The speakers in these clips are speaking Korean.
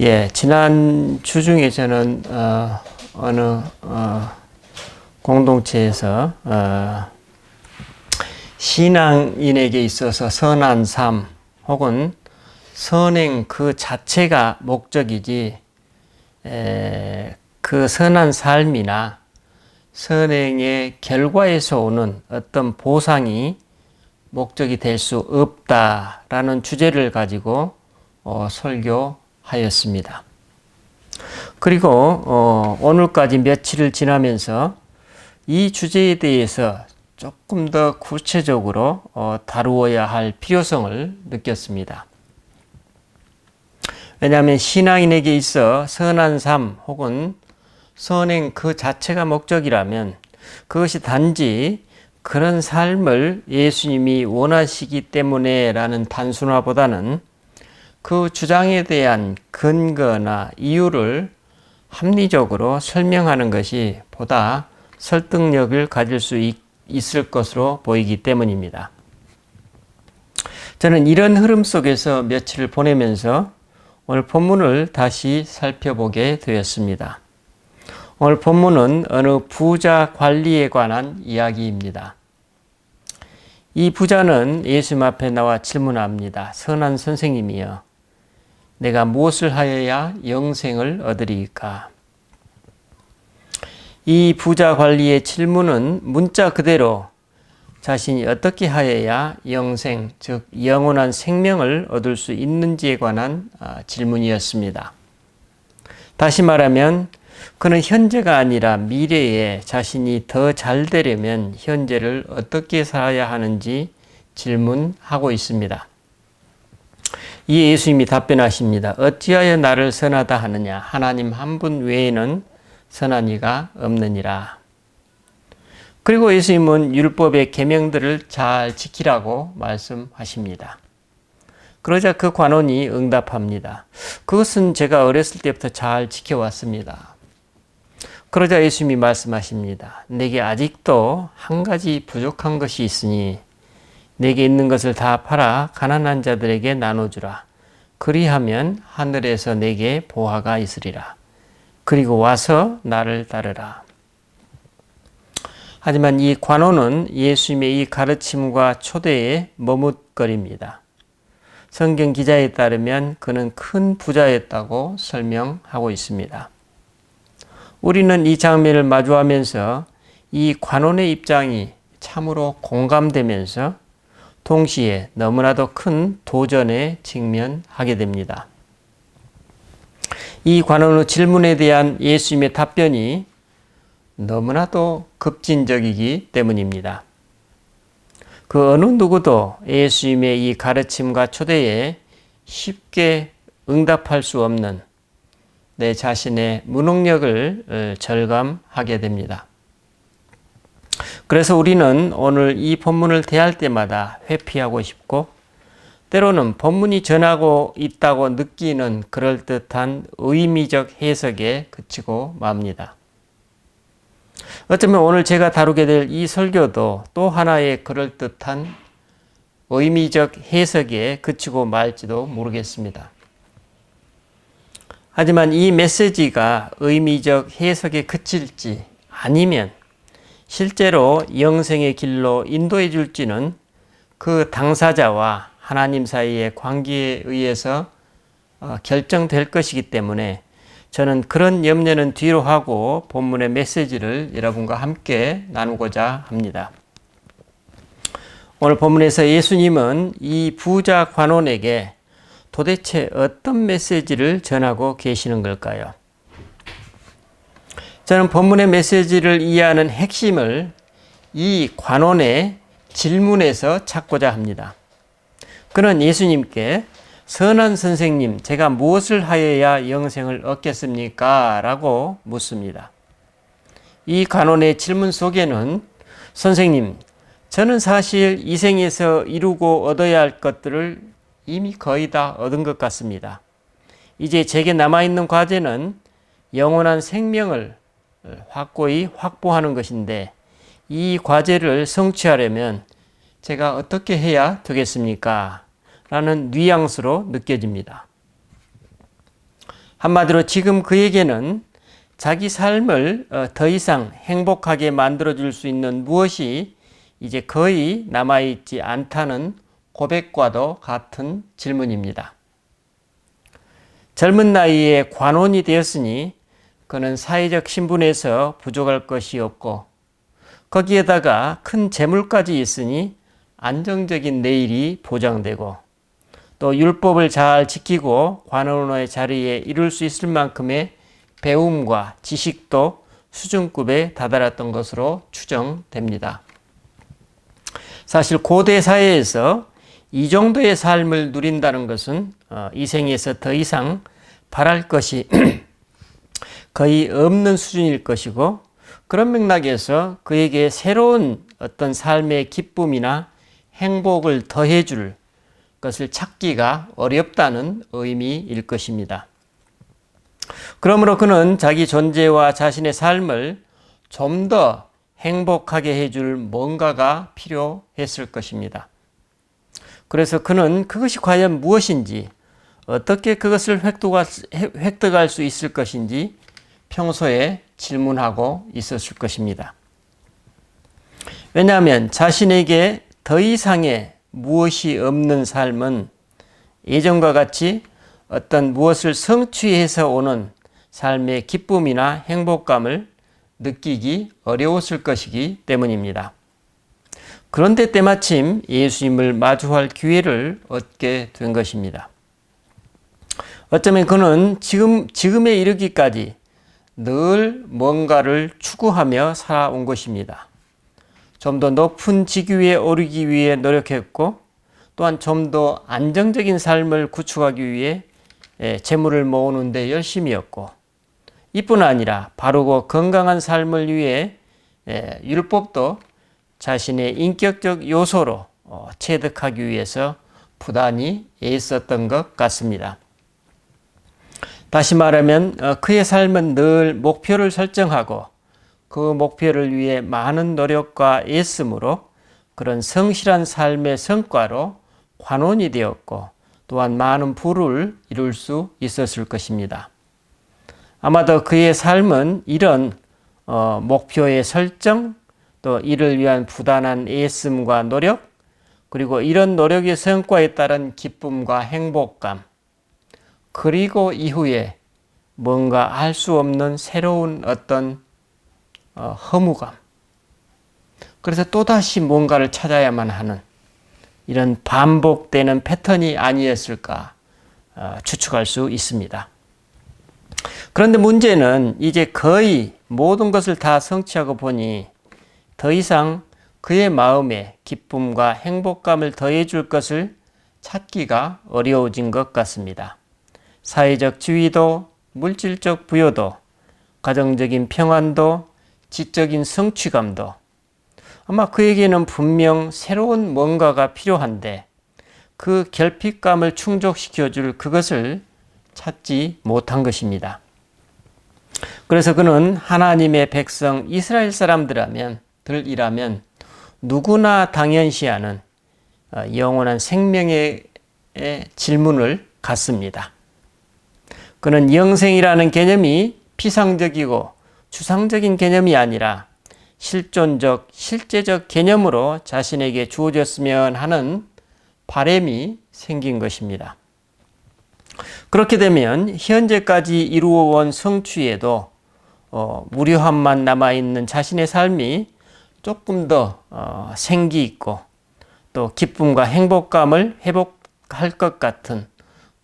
예, 지난 주 중에 저는 어느 공동체에서 신앙인에게 있어서 선한 삶 혹은 선행 그 자체가 목적이지 그 선한 삶이나 선행의 결과에서 오는 어떤 보상이 목적이 될 수 없다라는 주제를 가지고 설교하였습니다. 그리고 오늘까지 며칠을 지나면서 이 주제에 대해서 조금 더 구체적으로 다루어야 할 필요성을 느꼈습니다. 왜냐하면 신앙인에게 있어 선한 삶 혹은 선행 그 자체가 목적이라면 그것이 단지 그런 삶을 예수님이 원하시기 때문에 라는 단순화보다는 그 주장에 대한 근거나 이유를 합리적으로 설명하는 것이 보다 설득력을 가질 수 있을 것으로 보이기 때문입니다. 저는 이런 흐름 속에서 며칠을 보내면서 오늘 본문을 다시 살펴보게 되었습니다. 오늘 본문은 어느 부자 관리에 관한 이야기입니다. 이 부자는 예수님 앞에 나와 질문합니다. 선한 선생님이여, 내가 무엇을 하여야 영생을 얻으리까? 이 부자 관리의 질문은 문자 그대로 자신이 어떻게 하여야 영생, 즉 영원한 생명을 얻을 수 있는지에 관한 질문이었습니다. 다시 말하면 그는 현재가 아니라 미래에 자신이 더 잘 되려면 현재를 어떻게 살아야 하는지 질문하고 있습니다. 이에 예수님이 답변하십니다. 어찌하여 나를 선하다 하느냐? 하나님 한 분 외에는 선한 이가 없느니라. 그리고 예수님은 율법의 계명들을 잘 지키라고 말씀하십니다. 그러자 그 관원이 응답합니다. 그것은 제가 어렸을 때부터 잘 지켜왔습니다. 그러자 예수님이 말씀하십니다. 내게 아직도 한 가지 부족한 것이 있으니 내게 있는 것을 다 팔아 가난한 자들에게 나눠주라. 그리하면 하늘에서 내게 보화가 있으리라. 그리고 와서 나를 따르라. 하지만 이 관원은 예수님의 이 가르침과 초대에 머뭇거립니다. 성경 기자에 따르면 그는 큰 부자였다고 설명하고 있습니다. 우리는 이 장면을 마주하면서 이 관원의 입장이 참으로 공감되면서 동시에 너무나도 큰 도전에 직면하게 됩니다. 이 관원의 질문에 대한 예수님의 답변이 너무나도 급진적이기 때문입니다. 그 어느 누구도 예수님의 이 가르침과 초대에 쉽게 응답할 수 없는 내 자신의 무능력을 절감하게 됩니다. 그래서 우리는 오늘 이 본문을 대할 때마다 회피하고 싶고 때로는 본문이 전하고 있다고 느끼는 그럴듯한 의미적 해석에 그치고 맙니다. 어쩌면 오늘 제가 다루게 될 이 설교도 또 하나의 그럴듯한 의미적 해석에 그치고 말지도 모르겠습니다. 하지만 이 메시지가 의미적 해석에 그칠지 아니면 실제로 영생의 길로 인도해 줄지는 그 당사자와 하나님 사이의 관계에 의해서 결정될 것이기 때문에 저는 그런 염려는 뒤로 하고 본문의 메시지를 여러분과 함께 나누고자 합니다. 오늘 본문에서 예수님은 이 부자 관원에게 도대체 어떤 메시지를 전하고 계시는 걸까요? 저는 본문의 메시지를 이해하는 핵심을 이 관원의 질문에서 찾고자 합니다. 그는 예수님께 선한 선생님, 제가 무엇을 하여야 영생을 얻겠습니까? 라고 묻습니다. 이 관원의 질문 속에는 선생님, 저는 사실 이 생에서 이루고 얻어야 할 것들을 이미 거의 다 얻은 것 같습니다. 이제 제게 남아있는 과제는 영원한 생명을 확고히 확보하는 것인데 이 과제를 성취하려면 제가 어떻게 해야 되겠습니까? 라는 뉘앙스로 느껴집니다. 한마디로 지금 그에게는 자기 삶을 더 이상 행복하게 만들어줄 수 있는 무엇이 이제 거의 남아있지 않다는 고백과도 같은 질문입니다. 젊은 나이에 관원이 되었으니 그는 사회적 신분에서 부족할 것이 없고 거기에다가 큰 재물까지 있으니 안정적인 내일이 보장되고 또 율법을 잘 지키고 관원의 자리에 이룰 수 있을 만큼의 배움과 지식도 수준급에 다다랐던 것으로 추정됩니다. 사실 고대 사회에서 이 정도의 삶을 누린다는 것은 이 생에서 더 이상 바랄 것이 거의 없는 수준일 것이고, 그런 맥락에서 그에게 새로운 어떤 삶의 기쁨이나 행복을 더해줄 것을 찾기가 어렵다는 의미일 것입니다. 그러므로 그는 자기 존재와 자신의 삶을 좀 더 행복하게 해줄 뭔가가 필요했을 것입니다. 그래서 그는 그것이 과연 무엇인지, 어떻게 그것을 획득할 수 있을 것인지 평소에 질문하고 있었을 것입니다. 왜냐하면 자신에게 더 이상의 무엇이 없는 삶은 예전과 같이 어떤 무엇을 성취해서 오는 삶의 기쁨이나 행복감을 느끼기 어려웠을 것이기 때문입니다. 그런데 때마침 예수님을 마주할 기회를 얻게 된 것입니다. 어쩌면 그는 지금에 이르기까지 늘 뭔가를 추구하며 살아온 것입니다. 좀 더 높은 직위에 오르기 위해 노력했고, 또한 좀 더 안정적인 삶을 구축하기 위해 재물을 모으는 데 열심이었고, 이뿐 아니라 바르고 건강한 삶을 위해 율법도 자신의 인격적 요소로 체득하기 위해서 부단히 애썼던 것 같습니다. 다시 말하면 그의 삶은 늘 목표를 설정하고 그 목표를 위해 많은 노력과 애씀으로 그런 성실한 삶의 성과로 관원이 되었고, 또한 많은 부를 이룰 수 있었을 것입니다. 아마도 그의 삶은 이런 목표의 설정, 또 이를 위한 부단한 애씀과 노력, 그리고 이런 노력의 성과에 따른 기쁨과 행복감, 그리고 이후에 뭔가 알 수 없는 새로운 어떤 허무감, 그래서 또다시 뭔가를 찾아야만 하는 이런 반복되는 패턴이 아니었을까 추측할 수 있습니다. 그런데 문제는 이제 거의 모든 것을 다 성취하고 보니 더 이상 그의 마음에 기쁨과 행복감을 더해줄 것을 찾기가 어려워진 것 같습니다. 사회적 지위도, 물질적 부여도, 가정적인 평안도, 지적인 성취감도, 아마 그에게는 분명 새로운 뭔가가 필요한데 그 결핍감을 충족시켜줄 그것을 찾지 못한 것입니다. 그래서 그는 하나님의 백성 이스라엘 사람들이라면 누구나 당연시하는 영원한 생명의 질문을 갖습니다. 그는 영생이라는 개념이 피상적이고 추상적인 개념이 아니라 실존적, 실제적 개념으로 자신에게 주어졌으면 하는 바람이 생긴 것입니다. 그렇게 되면 현재까지 이루어온 성취에도 무료함만 남아있는 자신의 삶이 조금 더 생기 있고 또 기쁨과 행복감을 회복할 것 같은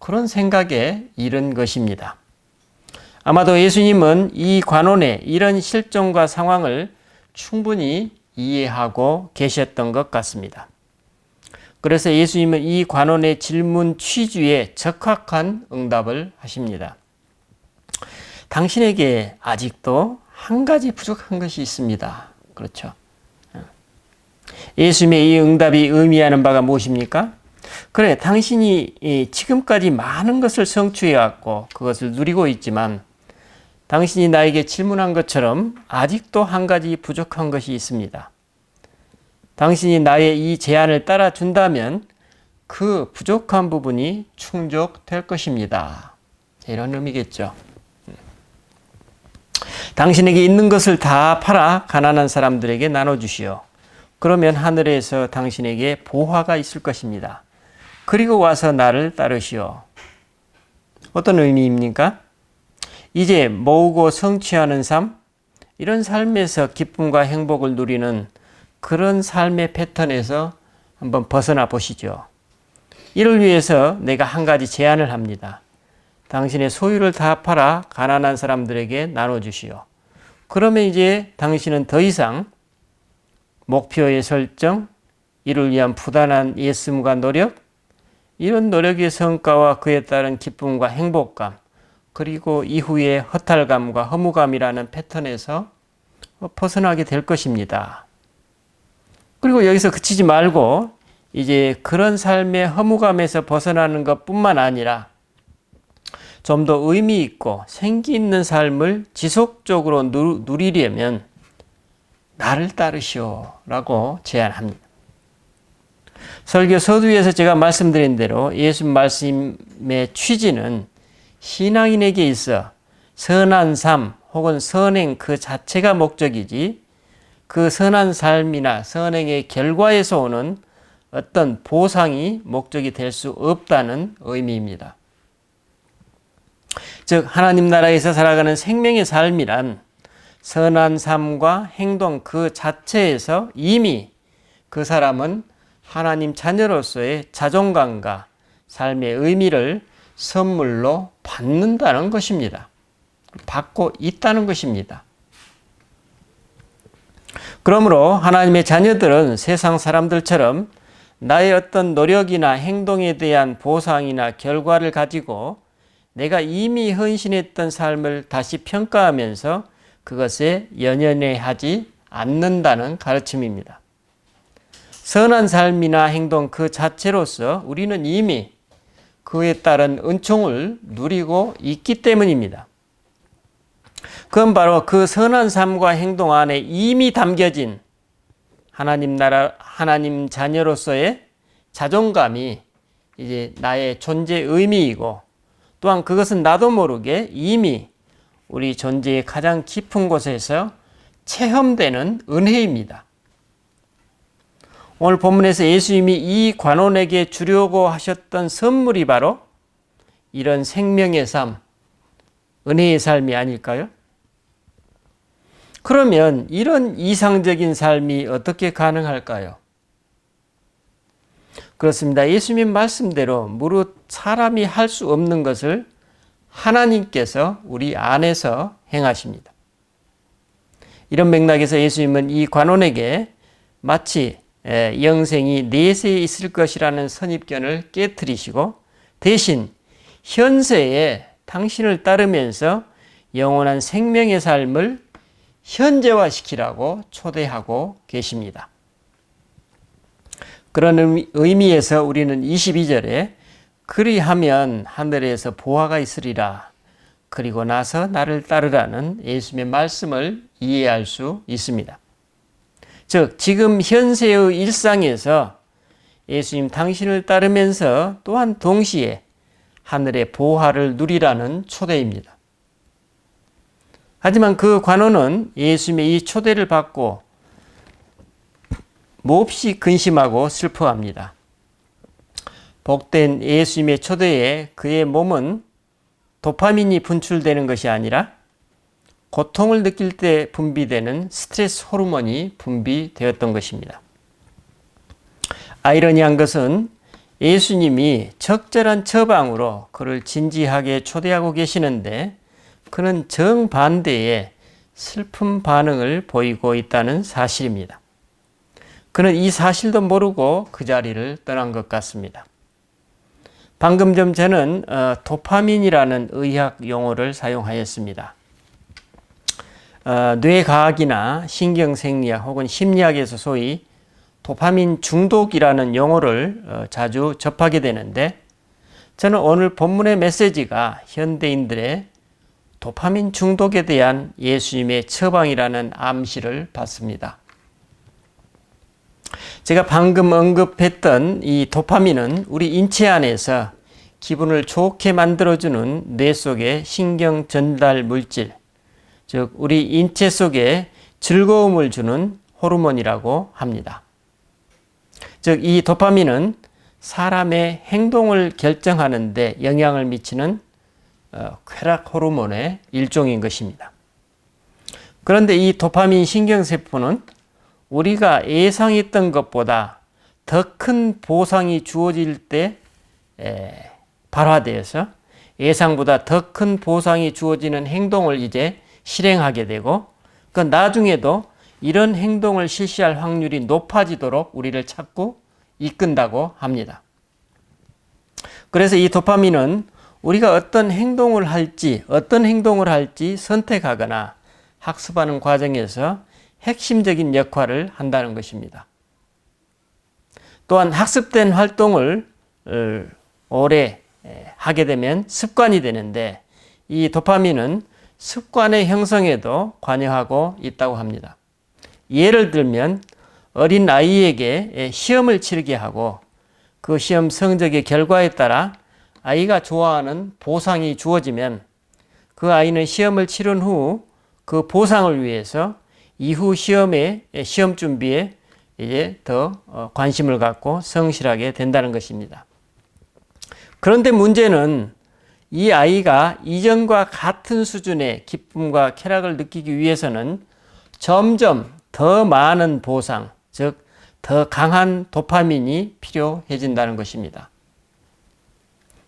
그런 생각에 이른 것입니다. 아마도 예수님은 이 관원의 이런 실정과 상황을 충분히 이해하고 계셨던 것 같습니다. 그래서 예수님은 이 관원의 질문 취지에 적합한 응답을 하십니다. 당신에게 아직도 한 가지 부족한 것이 있습니다. 그렇죠. 예수님의 이 응답이 의미하는 바가 무엇입니까? 그래, 당신이 지금까지 많은 것을 성취해왔고 그것을 누리고 있지만 당신이 나에게 질문한 것처럼 아직도 한 가지 부족한 것이 있습니다. 당신이 나의 이 제안을 따라준다면 그 부족한 부분이 충족될 것입니다. 이런 의미겠죠. 당신에게 있는 것을 다 팔아 가난한 사람들에게 나눠주시오. 그러면 하늘에서 당신에게 보화가 있을 것입니다. 그리고 와서 나를 따르시오. 어떤 의미입니까? 이제 모으고 성취하는 삶, 이런 삶에서 기쁨과 행복을 누리는 그런 삶의 패턴에서 한번 벗어나 보시죠. 이를 위해서 내가 한 가지 제안을 합니다. 당신의 소유를 다 팔아 가난한 사람들에게 나눠주시오. 그러면 이제 당신은 더 이상 목표의 설정, 이를 위한 부단한 예씀과 노력, 이런 노력의 성과와 그에 따른 기쁨과 행복감, 그리고 이후의 허탈감과 허무감이라는 패턴에서 벗어나게 될 것입니다. 그리고 여기서 그치지 말고 이제 그런 삶의 허무감에서 벗어나는 것뿐만 아니라 좀 더 의미 있고 생기 있는 삶을 지속적으로 누리려면 나를 따르시오 라고 제안합니다. 설교 서두에서 제가 말씀드린 대로 예수 말씀의 취지는 신앙인에게 있어 선한 삶 혹은 선행 그 자체가 목적이지 그 선한 삶이나 선행의 결과에서 오는 어떤 보상이 목적이 될 수 없다는 의미입니다. 즉 하나님 나라에서 살아가는 생명의 삶이란 선한 삶과 행동 그 자체에서 이미 그 사람은 하나님 자녀로서의 자존감과 삶의 의미를 선물로 받는다는 것입니다. 받고 있다는 것입니다. 그러므로 하나님의 자녀들은 세상 사람들처럼 나의 어떤 노력이나 행동에 대한 보상이나 결과를 가지고 내가 이미 헌신했던 삶을 다시 평가하면서 그것에 연연해하지 않는다는 가르침입니다. 선한 삶이나 행동 그 자체로서 우리는 이미 그에 따른 은총을 누리고 있기 때문입니다. 그건 바로 그 선한 삶과 행동 안에 이미 담겨진 하나님 나라, 하나님 자녀로서의 자존감이 이제 나의 존재 의미이고 또한 그것은 나도 모르게 이미 우리 존재의 가장 깊은 곳에서 체험되는 은혜입니다. 오늘 본문에서 예수님이 이 관원에게 주려고 하셨던 선물이 바로 이런 생명의 삶, 은혜의 삶이 아닐까요? 그러면 이런 이상적인 삶이 어떻게 가능할까요? 그렇습니다. 예수님 말씀대로 무릇 사람이 할 수 없는 것을 하나님께서 우리 안에서 행하십니다. 이런 맥락에서 예수님은 이 관원에게 마치 영생이 내세에 있을 것이라는 선입견을 깨트리시고 대신 현세에 당신을 따르면서 영원한 생명의 삶을 현재화시키라고 초대하고 계십니다. 그런 의미에서 우리는 22절에 그리하면 하늘에서 보화가 있으리라. 그리고 나서 나를 따르라는 예수님의 말씀을 이해할 수 있습니다. 즉 지금 현세의 일상에서 예수님 당신을 따르면서 또한 동시에 하늘의 보화를 누리라는 초대입니다. 하지만 그 관원은 예수님의 이 초대를 받고 몹시 근심하고 슬퍼합니다. 복된 예수님의 초대에 그의 몸은 도파민이 분출되는 것이 아니라 고통을 느낄 때 분비되는 스트레스 호르몬이 분비되었던 것입니다. 아이러니한 것은 예수님이 적절한 처방으로 그를 진지하게 초대하고 계시는데 그는 정반대의 슬픈 반응을 보이고 있다는 사실입니다. 그는 이 사실도 모르고 그 자리를 떠난 것 같습니다. 방금 전 저는 도파민이라는 의학 용어를 사용하였습니다. 뇌과학이나 신경생리학 혹은 심리학에서 소위 도파민 중독이라는 용어를 자주 접하게 되는데 저는 오늘 본문의 메시지가 현대인들의 도파민 중독에 대한 예수님의 처방이라는 암시를 받습니다. 제가 방금 언급했던 이 도파민은 우리 인체 안에서 기분을 좋게 만들어주는 뇌 속의 신경 전달 물질, 즉 우리 인체 속에 즐거움을 주는 호르몬이라고 합니다. 즉 이 도파민은 사람의 행동을 결정하는 데 영향을 미치는 쾌락 호르몬의 일종인 것입니다. 그런데 이 도파민 신경세포는 우리가 예상했던 것보다 더 큰 보상이 주어질 때 발화되어서 예상보다 더 큰 보상이 주어지는 행동을 이제 실행하게 되고 그 나중에도 이런 행동을 실시할 확률이 높아지도록 우리를 자꾸 이끈다고 합니다. 그래서 이 도파민은 우리가 어떤 행동을 할지 선택하거나 학습하는 과정에서 핵심적인 역할을 한다는 것입니다. 또한 학습된 활동을 오래 하게 되면 습관이 되는데 이 도파민은 습관의 형성에도 관여하고 있다고 합니다. 예를 들면 어린 아이에게 시험을 치르게 하고 그 시험 성적의 결과에 따라 아이가 좋아하는 보상이 주어지면 그 아이는 시험을 치른 후 그 보상을 위해서 이후 시험 준비에 이제 더 관심을 갖고 성실하게 된다는 것입니다. 그런데 문제는 이 아이가 이전과 같은 수준의 기쁨과 쾌락을 느끼기 위해서는 점점 더 많은 보상, 즉 더 강한 도파민이 필요해진다는 것입니다.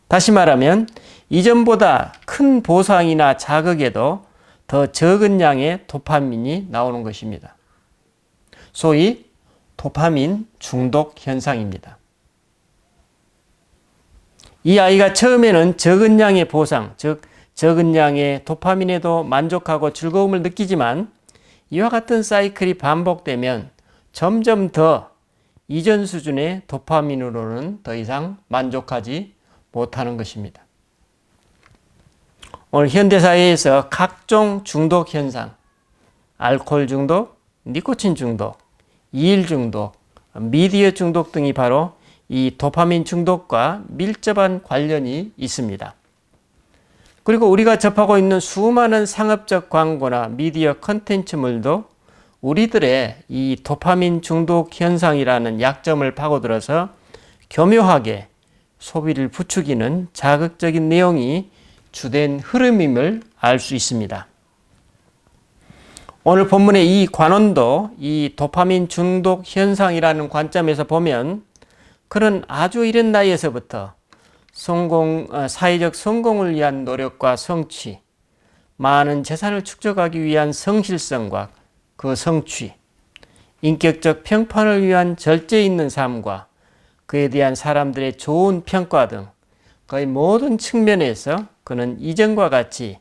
다시 말하면 이전보다 큰 보상이나 자극에도 더 적은 양의 도파민이 나오는 것입니다. 소위 도파민 중독 현상입니다. 이 아이가 처음에는 적은 양의 보상, 즉 적은 양의 도파민에도 만족하고 즐거움을 느끼지만 이와 같은 사이클이 반복되면 점점 더 이전 수준의 도파민으로는 더 이상 만족하지 못하는 것입니다. 오늘 현대사회에서 각종 중독 현상, 알코올 중독, 니코틴 중독, 이일 중독, 미디어 중독 등이 바로 이 도파민 중독과 밀접한 관련이 있습니다. 그리고 우리가 접하고 있는 수많은 상업적 광고나 미디어 컨텐츠물도 우리들의 이 도파민 중독 현상이라는 약점을 파고들어서 교묘하게 소비를 부추기는 자극적인 내용이 주된 흐름임을 알 수 있습니다. 오늘 본문의 이 관원도 이 도파민 중독 현상이라는 관점에서 보면 그는 아주 이른 나이에서부터 사회적 성공을 위한 노력과 성취, 많은 재산을 축적하기 위한 성실성과 그 성취, 인격적 평판을 위한 절제 있는 삶과 그에 대한 사람들의 좋은 평가 등 거의 모든 측면에서 그는 이전과 같이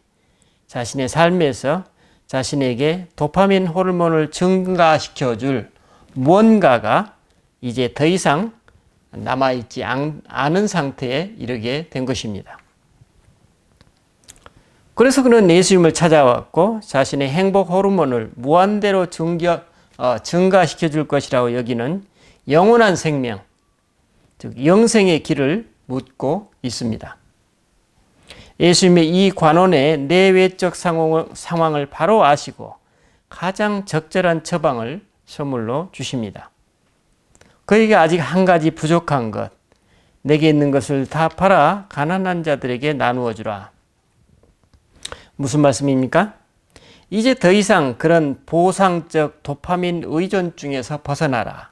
자신의 삶에서 자신에게 도파민 호르몬을 증가시켜줄 무언가가 이제 더 이상 남아있지 않은 상태에 이르게 된 것입니다. 그래서 그는 예수님을 찾아왔고 자신의 행복 호르몬을 무한대로 증가시켜줄 것이라고 여기는 영원한 생명, 즉 영생의 길을 묻고 있습니다. 예수님의 이 관원의 내외적 상황을 바로 아시고 가장 적절한 처방을 선물로 주십니다. 그에게 아직 한 가지 부족한 것, 내게 있는 것을 다 팔아 가난한 자들에게 나누어 주라. 무슨 말씀입니까? 이제 더 이상 그런 보상적 도파민 의존증에서 벗어나라.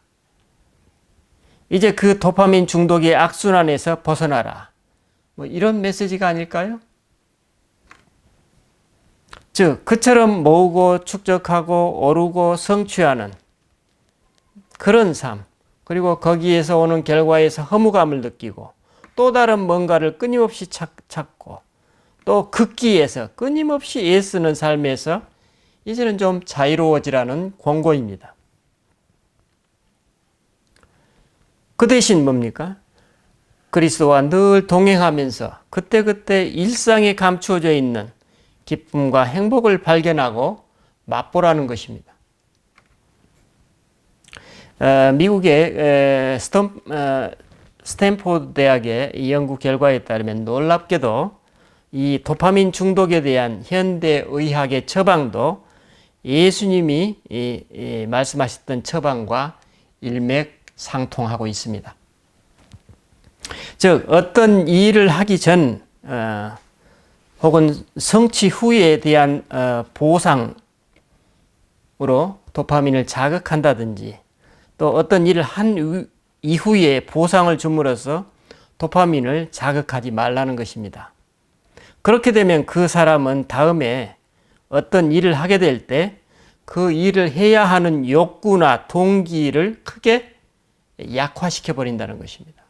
이제 그 도파민 중독의 악순환에서 벗어나라. 이런 메시지가 아닐까요? 즉, 그처럼 모으고 축적하고 오르고 성취하는 그런 삶, 그리고 거기에서 오는 결과에서 허무감을 느끼고 또 다른 뭔가를 끊임없이 찾고 또 극기에서 끊임없이 애쓰는 삶에서 이제는 좀 자유로워지라는 권고입니다. 그 대신 뭡니까? 그리스도와 늘 동행하면서 그때그때 일상에 감추어져 있는 기쁨과 행복을 발견하고 맛보라는 것입니다. 미국의 스탠포드 대학의 이 연구 결과에 따르면 놀랍게도 이 도파민 중독에 대한 현대 의학의 처방도 예수님이 말씀하셨던 처방과 일맥상통하고 있습니다. 즉 어떤 일을 하기 전 혹은 성취 후에 대한 보상으로 도파민을 자극한다든지 또 어떤 일을 한 이후에 보상을 줌으로써 도파민을 자극하지 말라는 것입니다. 그렇게 되면 그 사람은 다음에 어떤 일을 하게 될 때 그 일을 해야 하는 욕구나 동기를 크게 약화시켜 버린다는 것입니다.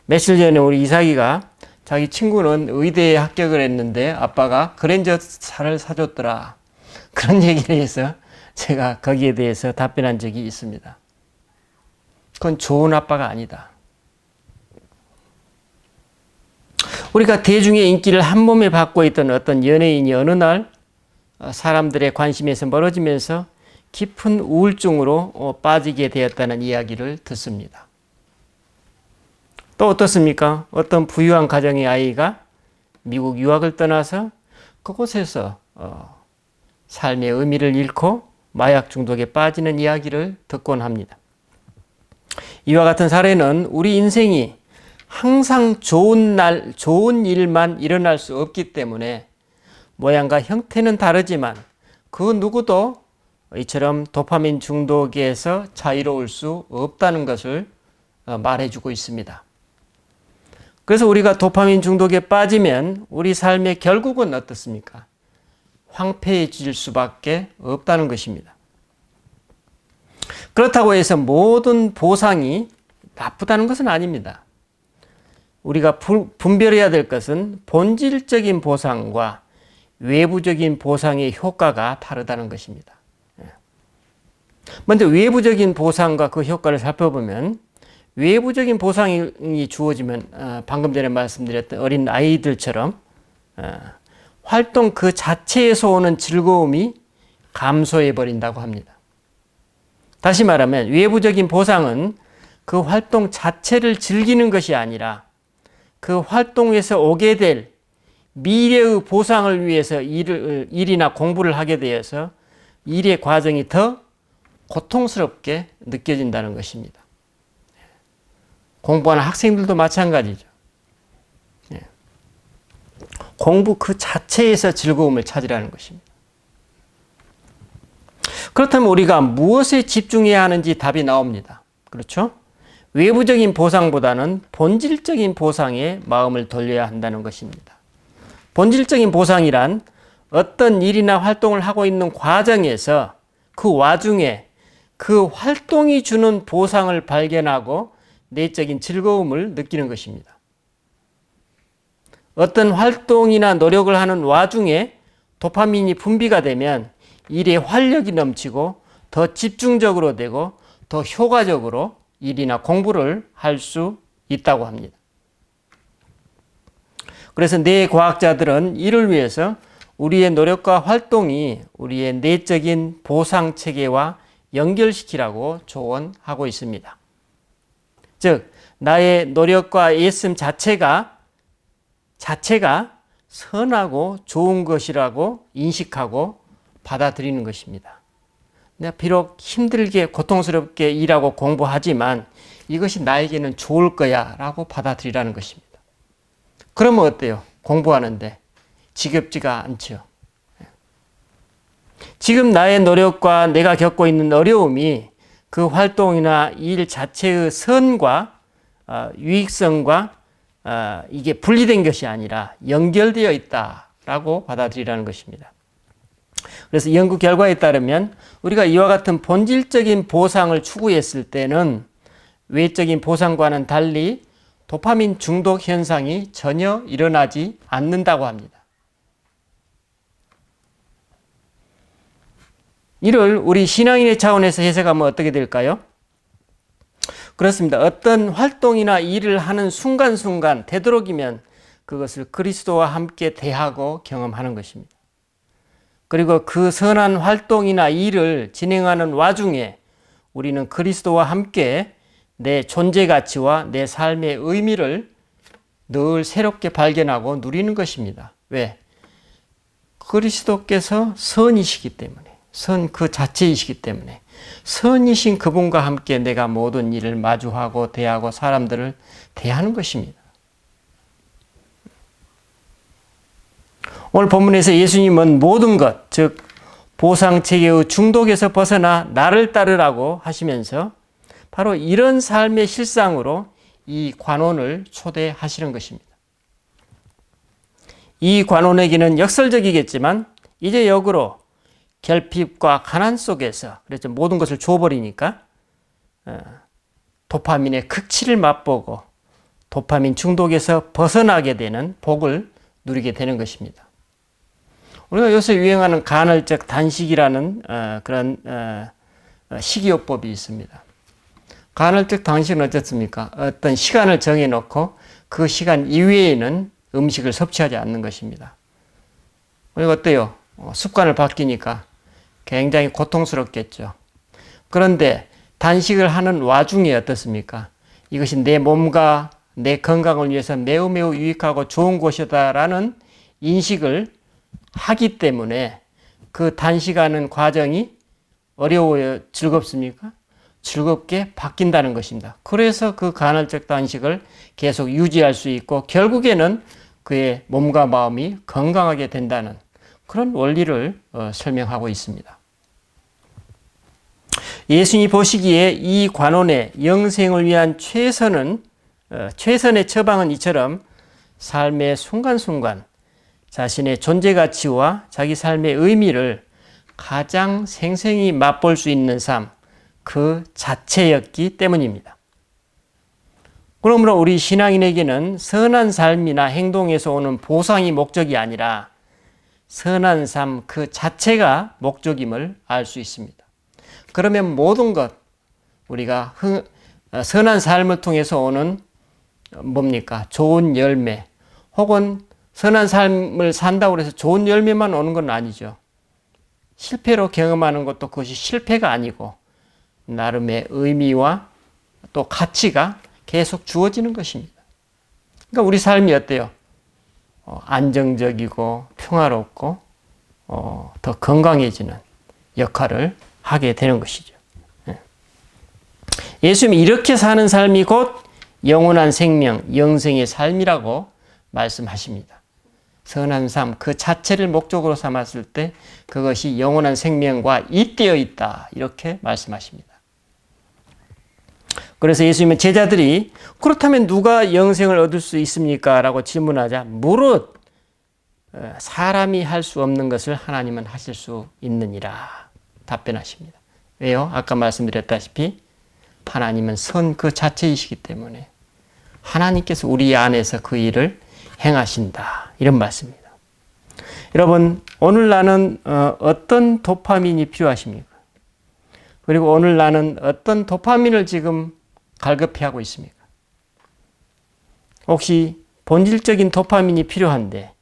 며칠 전에 우리 이삭이가 자기 친구는 의대에 합격을 했는데 아빠가 그랜저 차를 사줬더라. 그런 얘기를 해서 제가 거기에 대해서 답변한 적이 있습니다. 그건 좋은 아빠가 아니다. 우리가 대중의 인기를 한 몸에 받고 있던 어떤 연예인이 어느 날 사람들의 관심에서 멀어지면서 깊은 우울증으로 빠지게 되었다는 이야기를 듣습니다. 또 어떻습니까? 어떤 부유한 가정의 아이가 미국 유학을 떠나서 그곳에서 삶의 의미를 잃고 마약 중독에 빠지는 이야기를 듣곤 합니다. 이와 같은 사례는 우리 인생이 항상 좋은 일만 일어날 수 없기 때문에 모양과 형태는 다르지만 그 누구도 이처럼 도파민 중독에서 자유로울 수 없다는 것을 말해주고 있습니다. 그래서 우리가 도파민 중독에 빠지면 우리 삶의 결국은 어떻습니까? 황폐해질 수밖에 없다는 것입니다. 그렇다고 해서 모든 보상이 나쁘다는 것은 아닙니다. 우리가 분별해야 될 것은 본질적인 보상과 외부적인 보상의 효과가 다르다는 것입니다. 먼저 외부적인 보상과 그 효과를 살펴보면 외부적인 보상이 주어지면 방금 전에 말씀드렸던 어린 아이들처럼 활동 그 자체에서 오는 즐거움이 감소해 버린다고 합니다. 다시 말하면 외부적인 보상은 그 활동 자체를 즐기는 것이 아니라 그 활동에서 오게 될 미래의 보상을 위해서 일이나 공부를 하게 되어서 일의 과정이 더 고통스럽게 느껴진다는 것입니다. 공부하는 학생들도 마찬가지죠. 공부 그 자체에서 즐거움을 찾으라는 것입니다. 그렇다면 우리가 무엇에 집중해야 하는지 답이 나옵니다. 그렇죠? 외부적인 보상보다는 본질적인 보상에 마음을 돌려야 한다는 것입니다. 본질적인 보상이란 어떤 일이나 활동을 하고 있는 과정에서 그 와중에 그 활동이 주는 보상을 발견하고 내적인 즐거움을 느끼는 것입니다. 어떤 활동이나 노력을 하는 와중에 도파민이 분비가 되면 일에 활력이 넘치고 더 집중적으로 되고 더 효과적으로 일이나 공부를 할 수 있다고 합니다. 그래서 뇌과학자들은 이를 위해서 우리의 노력과 활동이 우리의 내적인 보상 체계와 연결시키라고 조언하고 있습니다. 즉, 나의 노력과 애씀 자체가 선하고 좋은 것이라고 인식하고 받아들이는 것입니다. 내가 비록 힘들게 고통스럽게 일하고 공부하지만 이것이 나에게는 좋을 거야 라고 받아들이라는 것입니다. 그러면 어때요? 공부하는데 지겹지가 않죠. 지금 나의 노력과 내가 겪고 있는 어려움이 그 활동이나 일 자체의 선과 유익성과 이게 분리된 것이 아니라 연결되어 있다라고 받아들이라는 것입니다. 그래서 연구 결과에 따르면 우리가 이와 같은 본질적인 보상을 추구했을 때는 외적인 보상과는 달리 도파민 중독 현상이 전혀 일어나지 않는다고 합니다. 이를 우리 신앙인의 차원에서 해석하면 어떻게 될까요? 그렇습니다. 어떤 활동이나 일을 하는 순간순간 되도록이면 그것을 그리스도와 함께 대하고 경험하는 것입니다. 그리고 그 선한 활동이나 일을 진행하는 와중에 우리는 그리스도와 함께 내 존재 가치와 내 삶의 의미를 늘 새롭게 발견하고 누리는 것입니다. 왜? 그리스도께서 선이시기 때문에, 선 그 자체이시기 때문에, 선이신 그분과 함께 내가 모든 일을 마주하고 대하고 사람들을 대하는 것입니다. 오늘 본문에서 예수님은 모든 것, 즉 보상체계의 중독에서 벗어나 나를 따르라고 하시면서 바로 이런 삶의 실상으로 이 관원을 초대하시는 것입니다. 이 관원에게는 역설적이겠지만 이제 역으로 결핍과 가난 속에서, 그래서 모든 것을 줘버리니까 도파민의 극치를 맛보고 도파민 중독에서 벗어나게 되는 복을 누리게 되는 것입니다. 우리가 요새 유행하는 간헐적 단식이라는 그런 식이요법이 있습니다. 간헐적 단식은 어떻습니까? 어떤 시간을 정해놓고 그 시간 이외에는 음식을 섭취하지 않는 것입니다. 우리가 어때요? 습관을 바뀌니까 굉장히 고통스럽겠죠. 그런데 단식을 하는 와중에 어떻습니까? 이것이 내 몸과 내 건강을 위해서 매우 매우 유익하고 좋은 것이다라는 인식을 하기 때문에 그 단식하는 과정이 어려워요? 즐겁습니까? 즐겁게 바뀐다는 것입니다. 그래서 그 간헐적 단식을 계속 유지할 수 있고 결국에는 그의 몸과 마음이 건강하게 된다는 그런 원리를 설명하고 있습니다. 예수님이 보시기에 이 관원의 영생을 위한 최선의 처방은 이처럼 삶의 순간순간 자신의 존재 가치와 자기 삶의 의미를 가장 생생히 맛볼 수 있는 삶, 그 자체였기 때문입니다. 그러므로 우리 신앙인에게는 선한 삶이나 행동에서 오는 보상이 목적이 아니라 선한 삶 그 자체가 목적임을 알 수 있습니다. 그러면 모든 것, 우리가 선한 삶을 통해서 오는 뭡니까? 좋은 열매, 혹은 선한 삶을 산다고 해서 좋은 열매만 오는 건 아니죠. 실패로 경험하는 것도 그것이 실패가 아니고 나름의 의미와 또 가치가 계속 주어지는 것입니다. 그러니까 우리 삶이 어때요? 안정적이고 평화롭고 더 건강해지는 역할을 하게 되는 것이죠. 예수님이 이렇게 사는 삶이 곧 영원한 생명, 영생의 삶이라고 말씀하십니다. 선한 삶 그 자체를 목적으로 삼았을 때 그것이 영원한 생명과 잇대어 있다 이렇게 말씀하십니다. 그래서 예수님은 제자들이 그렇다면 누가 영생을 얻을 수 있습니까? 라고 질문하자 무릇 사람이 할 수 없는 것을 하나님은 하실 수 있느니라 답변하십니다. 왜요? 아까 말씀드렸다시피 하나님은 선 그 자체이시기 때문에 하나님께서 우리 안에서 그 일을 행하신다 이런 말씀입니다. 여러분 오늘 나는 어떤 도파민이 필요하십니까? 그리고 오늘 나는 어떤 도파민을 지금 갈급해하고 있습니까? 혹시 본질적인 도파민이 필요한데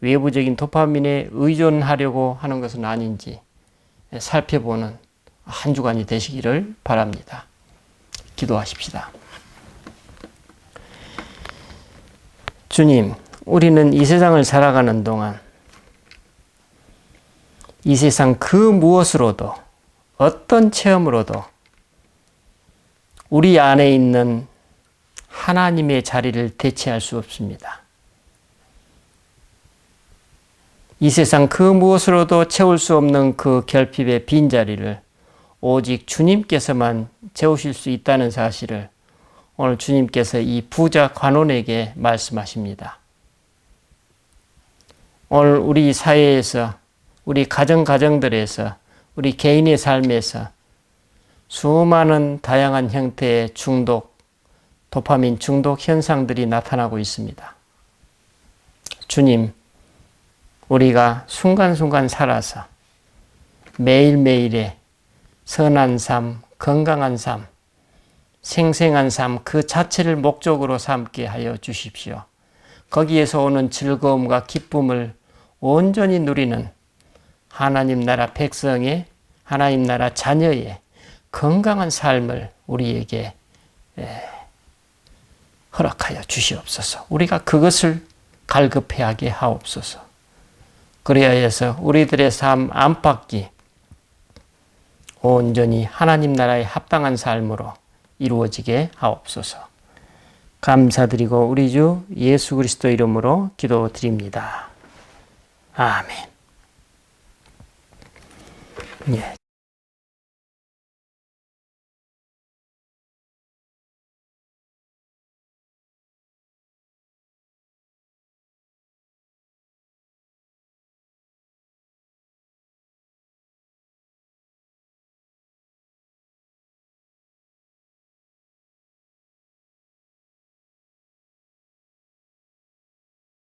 외부적인 도파민에 의존하려고 하는 것은 아닌지 살펴보는 한 주간이 되시기를 바랍니다. 기도하십시다. 주님, 우리는 이 세상을 살아가는 동안 이 세상 그 무엇으로도 어떤 체험으로도 우리 안에 있는 하나님의 자리를 대체할 수 없습니다. 이 세상 그 무엇으로도 채울 수 없는 그 결핍의 빈자리를 오직 주님께서만 채우실 수 있다는 사실을 오늘 주님께서 이 부자 관원에게 말씀하십니다. 오늘 우리 사회에서, 우리 가정들에서, 우리 개인의 삶에서 수많은 다양한 형태의 중독, 도파민 중독 현상들이 나타나고 있습니다. 주님, 우리가 순간순간 살아서 매일매일의 선한 삶, 건강한 삶, 생생한 삶 그 자체를 목적으로 삼게 하여 주십시오. 거기에서 오는 즐거움과 기쁨을 온전히 누리는 하나님 나라 백성의, 하나님 나라 자녀의 건강한 삶을 우리에게 허락하여 주시옵소서. 우리가 그것을 갈급해하게 하옵소서. 그리하여서 우리들의 삶 안팎이 온전히 하나님 나라에 합당한 삶으로 이루어지게 하옵소서. 감사드리고 우리 주 예수 그리스도 이름으로 기도드립니다. 아멘. 예.